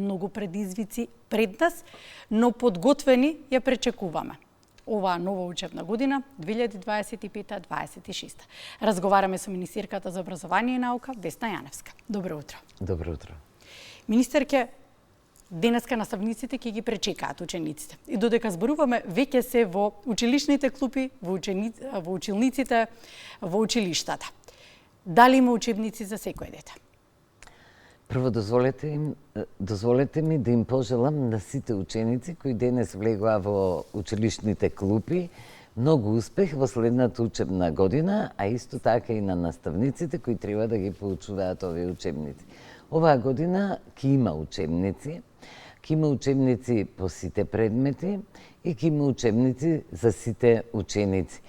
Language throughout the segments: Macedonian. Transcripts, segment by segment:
многу предизвици пред нас, но подготвени ја пречекуваме. Оваа нова учебна година 2025-26. Разговараме со министерката за образование и наука Весна Јаневска. Добро утро. Добро утро. Министерке, денеска наставниците ќе ги пречекаат учениците. И додека зборуваме, веќе се во училишните клупи, во училниците, во училиштата. Дали има учебници за секој дете? Прво дозволете ми да им пожелам на сите ученици кои денес влегоа во училишните клупи многу успех во следната учебна година, а исто така и на наставниците кои треба да ги поучуваат овие учебници. Оваа година ќе има учебници, по сите предмети и ќе има учебници за сите ученици.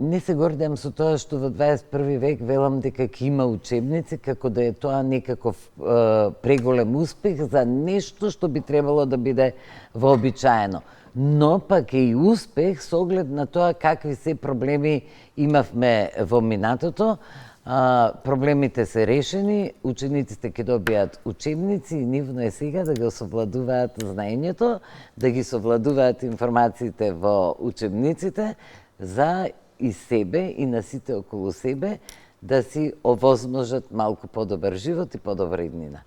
Не се гордеам со тоа што во 21 век велам дека ќе има учебници, како да е тоа некаков преголем успех за нешто што би требало да биде вообичаено. Но пак е и успех со оглед на тоа какви се проблеми имавме во минатото. Проблемите се решени, учениците ќе добијат учебници и нивно е сега да го совладуваат знаењето, да ги совладуваат информациите во учебниците за и себе и на сите околу себе да си овозможат малку подобар живот и подобра иднина.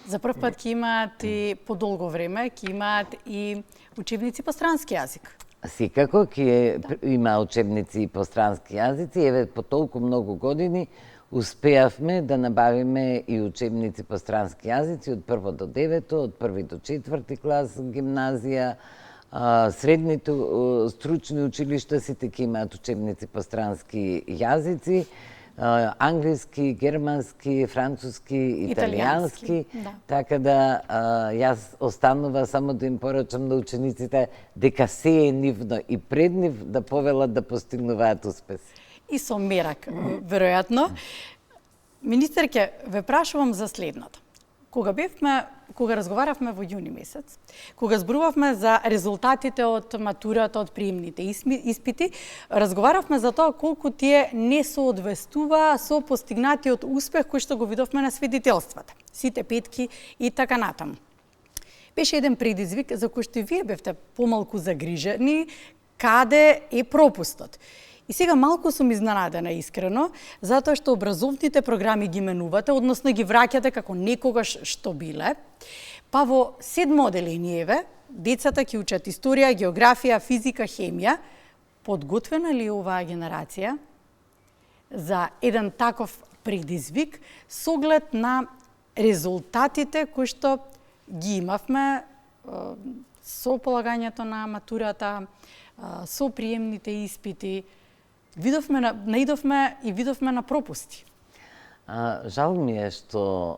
За прв пат ќе имаат и подолго време, ќе имаат и учебници по странски јазик. Секако ќе има учебници по странски јазици. Еве, по толку многу години успеавме да набавиме и учебници по странски јазици од 1 до 9, од 1 до 4 клас гимназија, средните стручни училишта сите ќе имаат учебници по странски јазици, англиски, германски, француски, италијански. Да. Така да јас останува само да им порачам на учениците дека се е нивно и пред нив да повелат да постигнуваат успеси. И со мерак, веројатно. Министерке, ве прашувам за следното. Кога разговаравме во јуни месец, кога зборувавме за резултатите од матурата, од приемните испити, разговаравме за тоа колку тие не соодвестуваа со постигнатиот успех кој што го видовме на свидетелствата. Сите петки и така натаму. Беше еден предизвик за кој што и вие бевте помалку загрижени, каде е пропустот. И сега малку сум изненадена искрено, затоа што образовните програми ги менувате, односно ги враќате како некогаш што биле. Па во 7 оделение, децата ќе учат историја, географија, физика, хемија. Подготвена ли е оваа генерација за еден таков предизвик со оглед на резултатите кои што ги имавме со полагањето на матурата, со приемните испити? Видовме на пропусти. Жал ми е што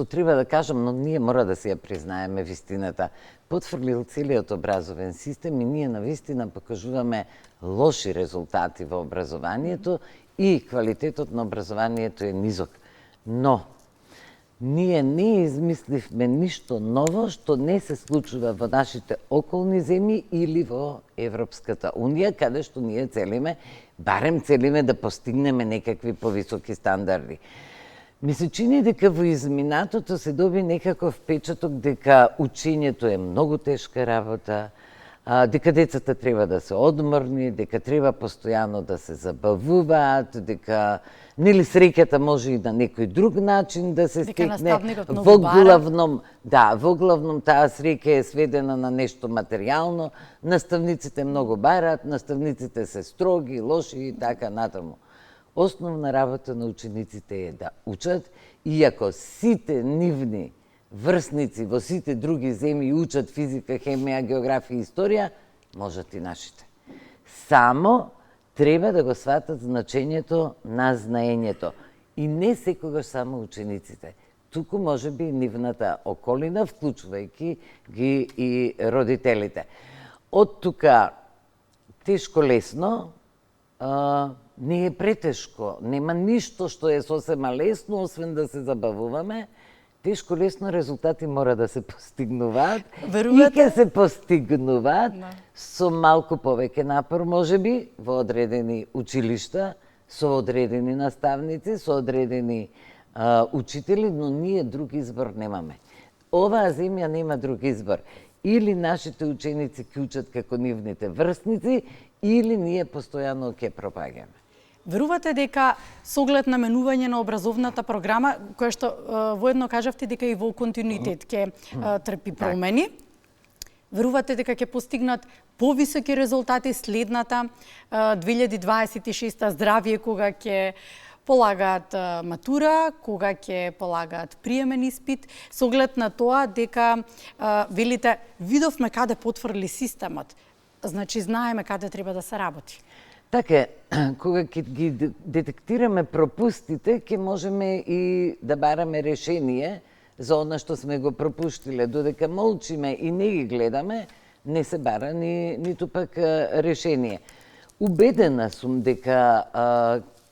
треба да кажам, но ние мора да си ја признаеме вистината. Потврлил целиот образовен систем и ние навистина покажуваме лоши резултати во образованието и квалитетот на образованието е низок. Но ние не измисливме ништо ново што не се случува во нашите околни земји или во Европската Унија, каде што ние барем целиме да постигнеме некакви повисоки стандарди. Ми се чини дека во изминатото се доби некаков впечаток дека учењето е многу тешка работа, дека децата треба да се одморни, дека треба постојано да се забавуваат, дека нели среќата може и на некој друг начин да се стекне. Во главном таа среќа е сведена на нешто материјално, наставниците многу бараат, наставниците се строги, лоши и така натаму. Основна работа на учениците е да учат, иако сите нивни врсници во сите други земји учат физика, хемија, географија и историја, можат и нашите. Само треба да го сватат значењето на знаењето. И не секогаш само учениците. Туку може би нивната околина, вклучувајќи ги и родителите. Од тука тешко лесно не е претешко. Нема ништо што е сосема лесно, освен да се забавуваме. Тешко лесно резултати мора да се постигнуваат и ќе се постигнуваат со малку повеќе напор, можеби, во одредени училишта, со одредени наставници, со одредени учители, но ние друг избор немаме. Оваа земја нема друг избор. Или нашите ученици ќе учат како нивните врсници, или ние постојано ќе пропаѓаме. Верувате дека со оглед на менување на образовната програма, која што воедно кажавте дека и во континуитет ќе трпи промени, верувате дека ќе постигнат повисоки резултати следната 2026 здравје, кога ќе полагаат матура, кога ќе полагаат приемен испит, со оглед на тоа дека велите видовме каде потврли системот, значи знаеме каде треба да се работи. Така, кога ќе ги детектираме пропустите, ќе можеме и да бараме решение за она што сме го пропуштиле. Додека молчиме и не ги гледаме, не се бара ниту пак решение. Убедена сум дека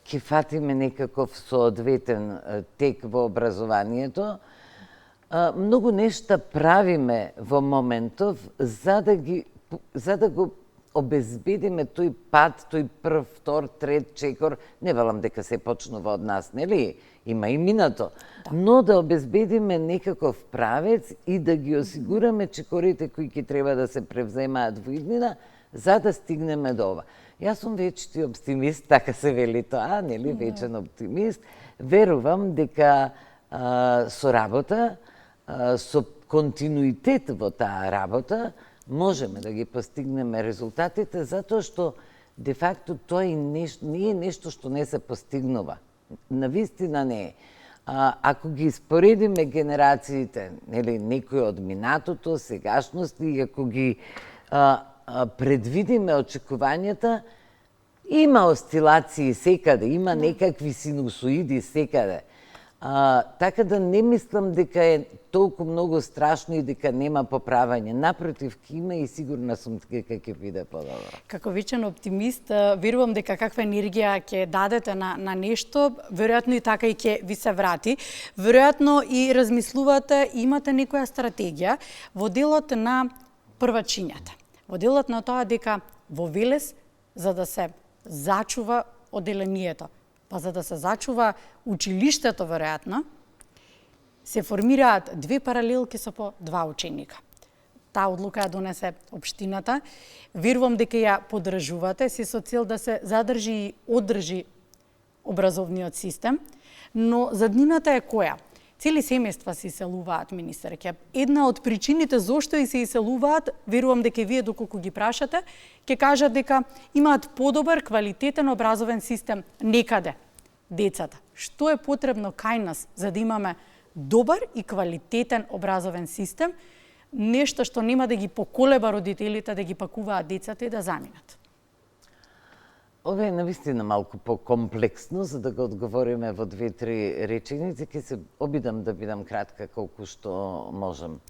ќе фатиме некаков соодветен тек во образованието. Многу нешта правиме во моментов за да го обезбедиме тој пат, тој прв, втор, трет, чекор. Не велам дека се почнува од нас, нели? Има и минато. Но да обезбедиме некаков правец и да ги осигураме чекорите кои ќе треба да се превземаат во иднина, за да стигнеме до ова. Јас сум вечити оптимист, така се вели тоа, нели, вечен оптимист. Верувам дека со работа, со континуитет во таа работа, можеме да ги постигнеме резултатите, затоа што де факто тоа не е нешто што не се постигнува. Навистина не е. Ако ги споредиме генерациите, нели, некои од минатото, сегашности, и ако ги предвидиме очекувањата, има осцилации секаде, има некакви синусоиди секаде. Така да не мислам дека е толку многу страшно и дека нема поправање. Напротив, ќе има и сигурна сум дека ќе биде подобро. Како вечен оптимист, верувам дека каква енергија ќе дадете на нешто, веројатно и така и ќе ви се врати. Веројатно и размислувате, имате некоја стратегија во делот на првачињата. Во делот на тоа дека во Велес, за да се зачува оделението, па за да се зачува училиштето, веројатно, се формираат две паралелки со по два ученика. Таа одлука ја донесе општината. Верувам дека ја поддржувате, се со цел да се задржи и одржи образовниот систем, но заднината е која? Цели семејства се иселуваат, министерке. Една од причините зошто и се иселуваат, верувам дека вие доколку ги прашате, ќе кажат дека имаат подобар, квалитетен образовен систем некаде. Децата, што е потребно кај нас за да имаме добар и квалитетен образовен систем, нешто што нема да ги поколеба родителите да ги пакуваат децата и да заминат? Ова е навистина малку по-комплексно, за да го одговориме во 2-3 реченици. Ќе се обидам да бидам кратка колку што можам.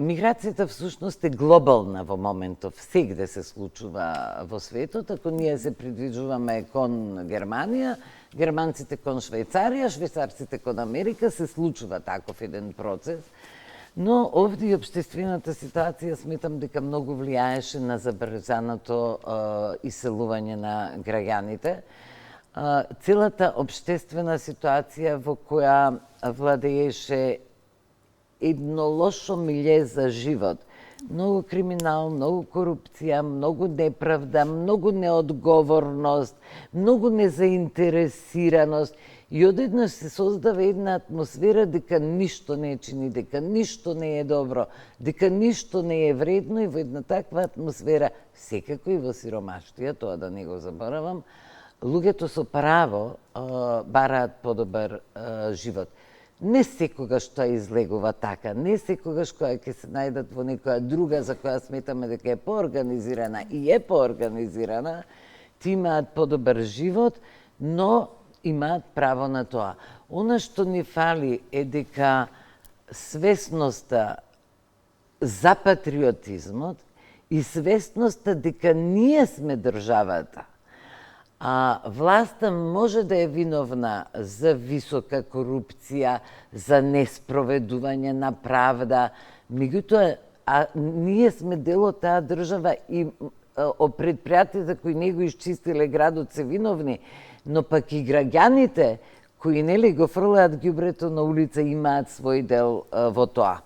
Миграцијата всушност е глобална во моментов, сегде се случува во светот. Ако ние се придвижуваме кон Германија, германците кон Швајцарија, швајцарците кон Америка, се случува таков еден процес. Но овде и општествената ситуација сметам дека многу влијаеше на забрзаното иселување на граѓаните. Целата општествена ситуација во која владееше едно лошо милје за живот. Многу криминал, многу корупција, многу неправда, многу неодговорност, многу незаинтересираност. И одеднаш се создава една атмосфера дека ништо не чини, дека ништо не е добро, дека ништо не е вредно, и во една таква атмосфера, секако и во сиромаштија, тоа да не го заборавам, луѓето со право бараат подобар живот. Не секогаш тоа излегува така, не секогаш која ќе се најдат во некоја друга за која сметаме дека е поорганизирана и е поорганизирана, ти имаат подобар живот, но имаат право на тоа. Она што ни фали е дека свесноста за патриотизмот и свесноста дека ние сме државата, а власта може да е виновна за висока корупција, за неспроведување на правда, меѓутоа ние сме дел од таа држава и предпријатията кои не го исчистиле градот се виновни, но пак и граѓаните кои нели го фрлаат ѓубрето на улица, имаат свој дел во тоа.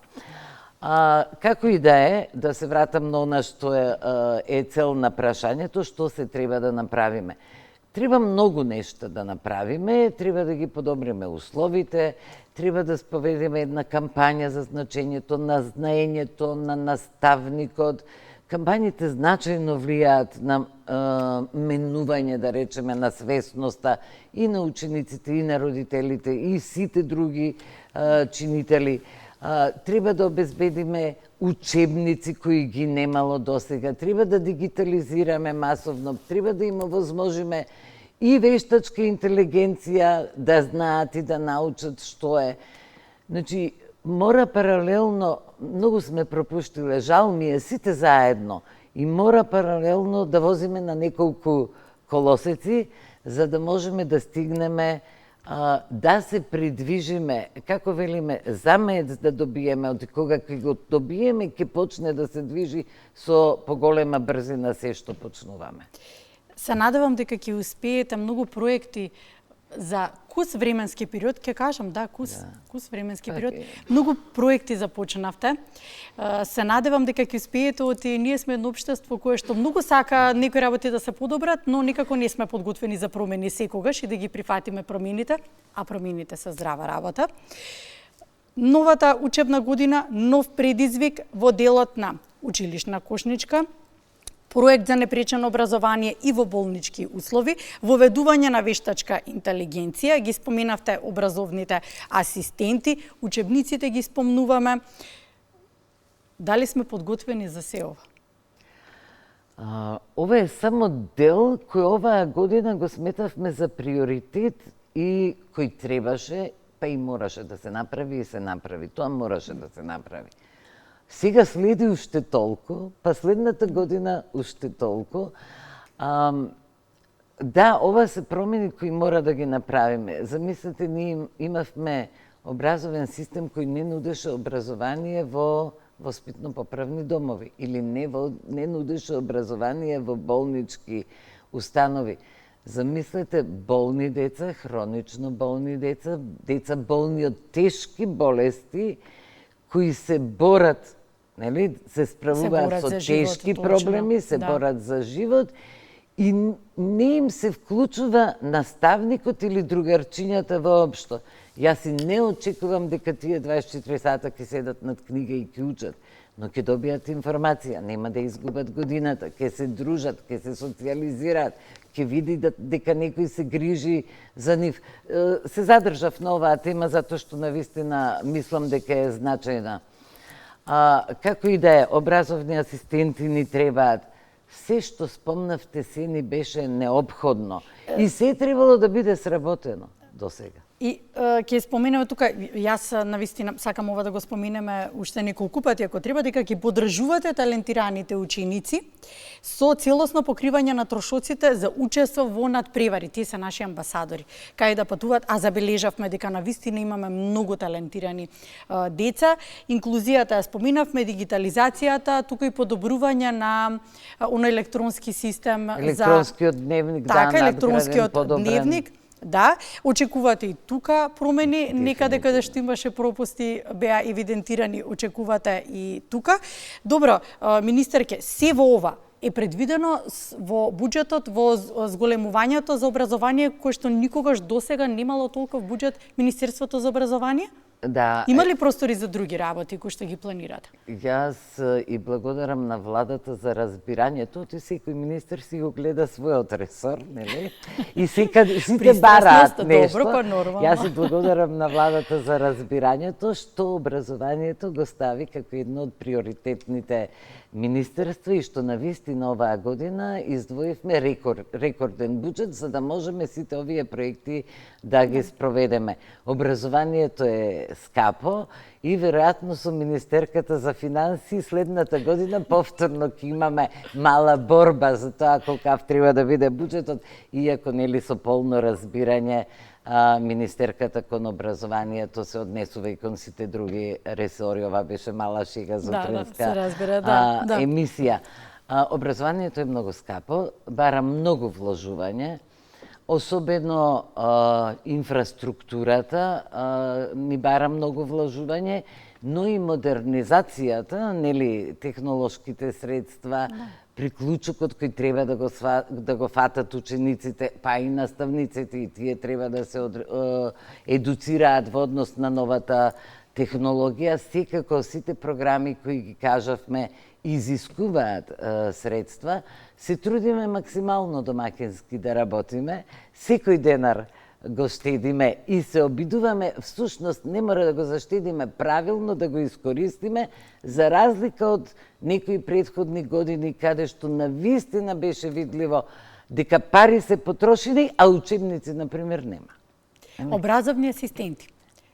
Како и да е, да се вратам на она што е цел на прашањето, што се треба да направиме. Треба многу нешта да направиме, треба да ги подобриме условите, треба да споведеме една кампања за значењето на знаењето на наставникот. Кампањите значајно влијаат на менување, да речеме, на свесноста и на учениците, и на родителите, и сите други чинители. Треба да обезбедиме учебници кои ги немало досега, треба да дигитализираме масовно, треба да им овозможиме и вештачка интелигенција да знаат и да научат што е. Значи, мора паралелно, многу сме пропуштиле, жал ми е, сите заедно, и мора паралелно да возиме на неколку колосеци, за да можеме да стигнеме да се придвижиме, како велиме, замеец да добиеме, од кога ќе го добиеме, ќе почне да се движи со поголема брзина се што почнуваме. Се надевам дека ќе успеете многу проекти за кус временски период, ќе кажам, кус временски период. Многу проекти започнавте. Се надевам дека ќе успеете, оти ние сме едно општество кое што многу сака некои работи да се подобрат, но никако не сме подготвени за промени секогаш и да ги прифатиме промените, а промените се здрава работа. Новата учебна година, нов предизвик во делот на училишна кошничка, проект за непречено образование и во болнички услови, воведување на вештачка интелигенција, ги споменавте образовните асистенти, учебниците ги спомнуваме. Дали сме подготвени за се ова? Ова е само дел кој оваа година го сметавме за приоритет и кој требаше, па и мораше да се направи и се направи. Тоа мораше да се направи. Сега следи уште толку, па следната година уште толку. Да, ова се промени кои мора да ги направиме. Замислете, ние имавме образовен систем кој не нудеше образование во воспитно-поправни домови или не нудеше образование во болнички установи. Замислете, болни деца, хронично болни деца, деца болни од тешки болести, кои се борат, нели, се справуваат со тешки проблеми, се борат за живот и не им се вклучува наставникот или другарчињата воопшто. Јас и не очекувам дека тие 24 сата ќе седат над книга и ќе учат, но ќе добијат информација, нема да изгубат годината, ќе се дружат, ќе се социализираат, ќе види дека некој се грижи за нив. Се задржав на оваа тема затоа што навистина мислам дека е значајна. Како и да е, образовни асистенти ни требаат. Се што спомнавте се ни беше неопходно и се требало да биде сработено до сега. И ќе споменеме тука, јас навистина сакам ова да го споменеме уште неколку пати, ако треба, дека ќе поддржувате талентираните ученици со целосно покривање на трошоците за учество во надпревари. Тие се наши амбасадори, кај да патуваат, а забележавме дека навистина имаме многу талентирани деца. Инклузијата ја споменавме, дигитализацијата, тука и подобрување на оној електронски систем електронскиот дневник, така, електронскиот дневник. Да, очекувате и тука промени, некаде каде што имаше пропусти беа евидентирани, очекувате и тука. Добро, министерке, се во ова е предвидено во буџетот, во зголемувањето за образование, кој што никогаш досега немало толков буџет Министерството за образование? Да. Има ли простори за други работи кои што ги планирате? Јас и благодарам на владата за разбирањето, ти секој министер си го гледа својот ресор, нели? И сите бараат нешто. Добро, па нормално. Јас и благодарам на владата за разбирањето што образованието го стави како едно од приоритетните министерства и што навистина оваа година издвоивме рекорден буџет за да можеме сите овие проекти да ги спроведеме. Образованието е скапо и веројатно со Министерката за финансии следната година повторно ќе имаме мала борба за тоа колкав треба да биде буџетот, иако нели со полно разбирање Министерката кон образованието се однесува и кон сите други ресори. Ова беше мала шега за утринска емисија. Образованието е многу скапо, бара многу вложување. особено инфраструктурата ни бара многу вложување, но и модернизацијата, нели, технолошките средства, приклучокот кој треба да го фатат учениците, па и наставниците, и тие треба да се едуцираат во однос на новата технологија. Секако сите програми кои ги кажавме изискуваат средства, се трудиме максимално домакински да работиме, секој денар го штедиме и се обидуваме, всушност не мора да го заштедиме правилно, да го искористиме, за разлика од некои претходни години, каде што навистина беше видливо дека пари се потрошени, а учебници, например, нема. Образовни асистенти.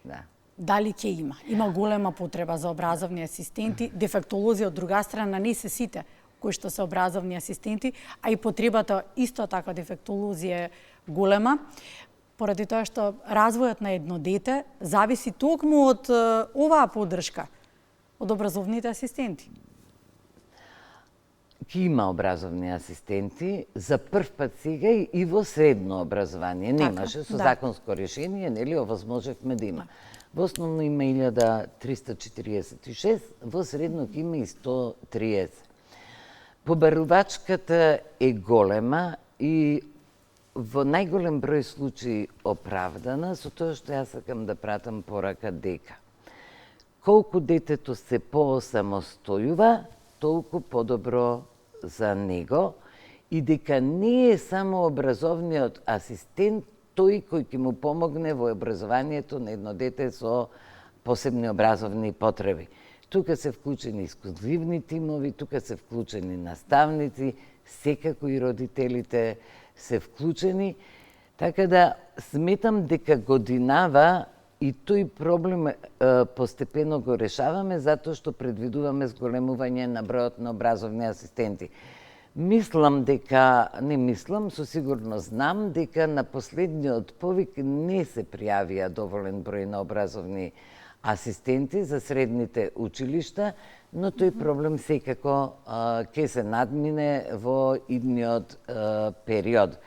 Да. Дали ќе има? Има голема потреба за образовни асистенти. Дефектолози од друга страна не се сите кои што се образовни асистенти, а и потребата исто така дефектолози е голема, поради тоа што развојот на едно дете зависи токму од оваа поддршка, од образовните асистенти. Ки има образовни асистенти, за прв пат сега и во средно образование. Немаше, со законско решение, нели, овозможевме да има. Во основно има 1346, во средно ќе има и 130. Побарувачката е голема и во најголем број случаи оправдана, со тоа што јас сакам да пратам порака дека колку детето се поосамостојува, толку подобро за него и дека не е само образовниот асистент тој кој ќе му помогне во образованието на едно дете со посебни образовни потреби. Тука се вклучени исклузивни тимови, тука се вклучени наставници, секако и родителите се вклучени, така да сметам дека годинава и тој проблем постепено го решаваме, затоа што предвидуваме зголемување на бројот на образовни асистенти. Мислам дека, не мислам, со сигурност знам дека на последниот повик не се пријавија доволен број на образовни асистенти за средните училишта, но тој проблем секако ќе се надмине во идниот период.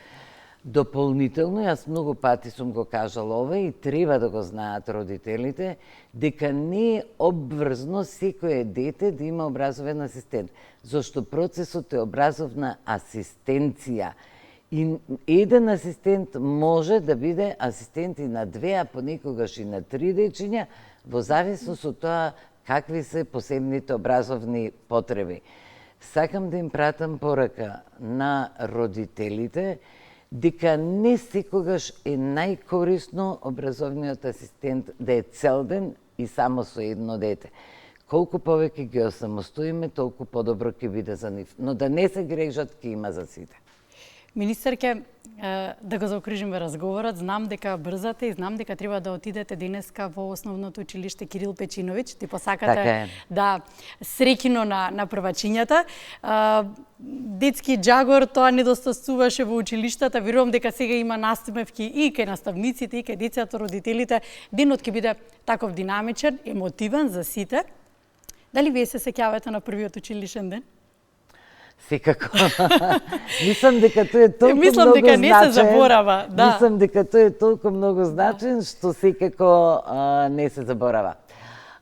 Дополнително, јас многу пати сум го кажала ова и треба да го знаат родителите, дека не е обврзно секое дете да има образовен асистент, зашто процесот е образовна асистенција. И еден асистент може да биде асистент и на 2, а понекогаш и на 3 дечиња, во зависност од тоа какви се посебните образовни потреби. Сакам да им пратам порака на родителите, дека не секогаш е најкорисно образовниот асистент да е цел ден и само со едно дете. Колку повеќе ги осамостоиме, толку подобро ќе биде за нив. Но да не се грежат, ќе има за сите. Министерке, да го заокружиме разговорот, знам дека брзате и знам дека треба да отидете денеска во основното училиште Кирил Печиновиќ, ти посакате да среќино на првачињата. Детски џагор тоа недостасуваше во училиштата, верувам дека сега има настимевки и кај наставниците, и кај децата, родителите. Денот ќе биде таков динамичен, емотивен за сите. Дали вие се сеќавате на првиот училишен ден? Секако. Мислам дека тој е толку многу значен. Мислам дека не се заборава, да. Мислам дека тој е толку многу значен што секако не се заборава.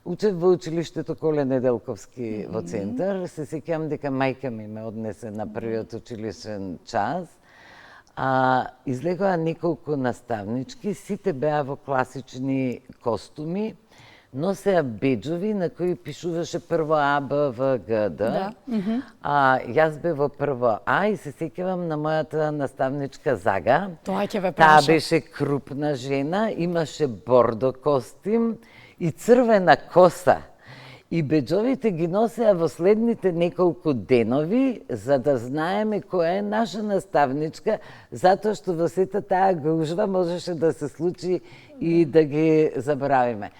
Учев во училиштето Коле Неделковски во Центар. Се сеќавам дека мајка ми ме однесе на првиот училишен час. Излегоа неколку наставнички, сите беа во класични костуми, носеа беџови на кои пишуваше прво А, Б, В, Г, Д. Јас бе во прво А и се сеќавам на мојата наставничка Зага. Тоа ќе ве праша. Таа беше крупна жена, имаше бордо костим и црвена коса. И беџовите ги носеа во следните неколку денови, за да знаеме која е наша наставничка, затоа што во сета таа гужва можеше да се случи и да ги заборавиме.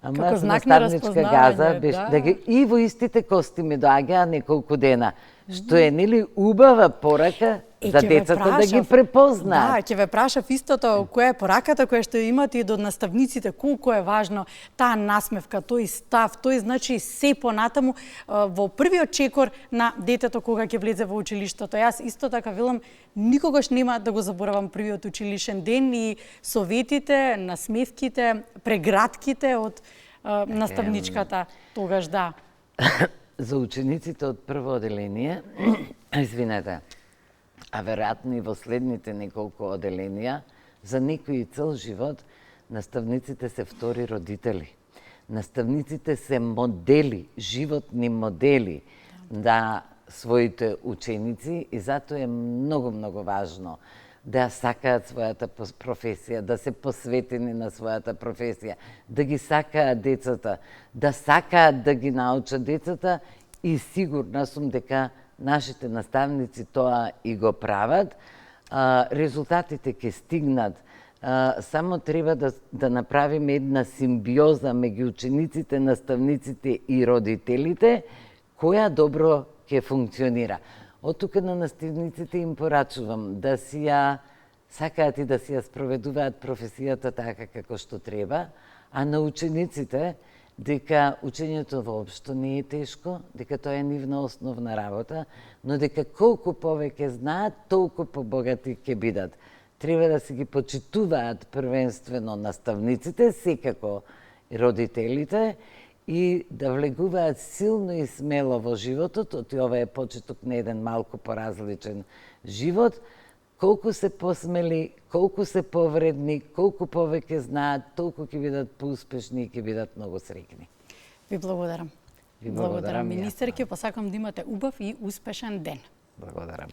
Како знак на распознавање, Газа беше, и во истите костими доаѓаа неколку дена. што е нели убава порака за ќе ве децата да ги прашав. препознаат. Да, ќе ве прашав истото, која е пораката која што имате и до наставниците, колку е важно таа насмевка, тој став, тој значи се понатаму во првиот чекор на детето кога ќе влезе во училиштето. Јас исто така велам, никогаш нема да го заборавам првиот училишен ден и советите, насмевките, прегратките од наставничката тогаш, да. За учениците од прво оделение, извинете, а веројатно и во следните неколку оделенија, за некој цел живот, наставниците се втори родители. Наставниците се модели, животни модели на своите ученици и затоа е многу важно да сакаат својата професија, да се посветени на својата професија, да ги сакаат децата, да сакаат да ги научат децата и сигурна сум дека нашите наставници тоа и го прават. Резултатите ќе стигнат. Само треба да направиме една симбиоза меѓу учениците, наставниците и родителите, која добро ќе функционира. Од тука на наставниците им порачувам да си ја сакаат и да си ја спроведуваат професијата така како што треба, а на учениците дека учењето воопшто не е тешко, дека тоа е нивна основна работа, но дека колку повеќе знаат, толку побогати ќе бидат. Треба да се ги почитуваат првенствено наставниците, секако родителите, и да влегуваат силно и смело во животот, и ова е почеток на еден малку поразличен живот, колку се посмели, колку се повредни, колку повеќе знаат, толку ќе бидат поуспешни и ќе бидат многу среќни. Ви благодарам. Ви благодарам, министерке, посакам да имате убав и успешен ден. Благодарам.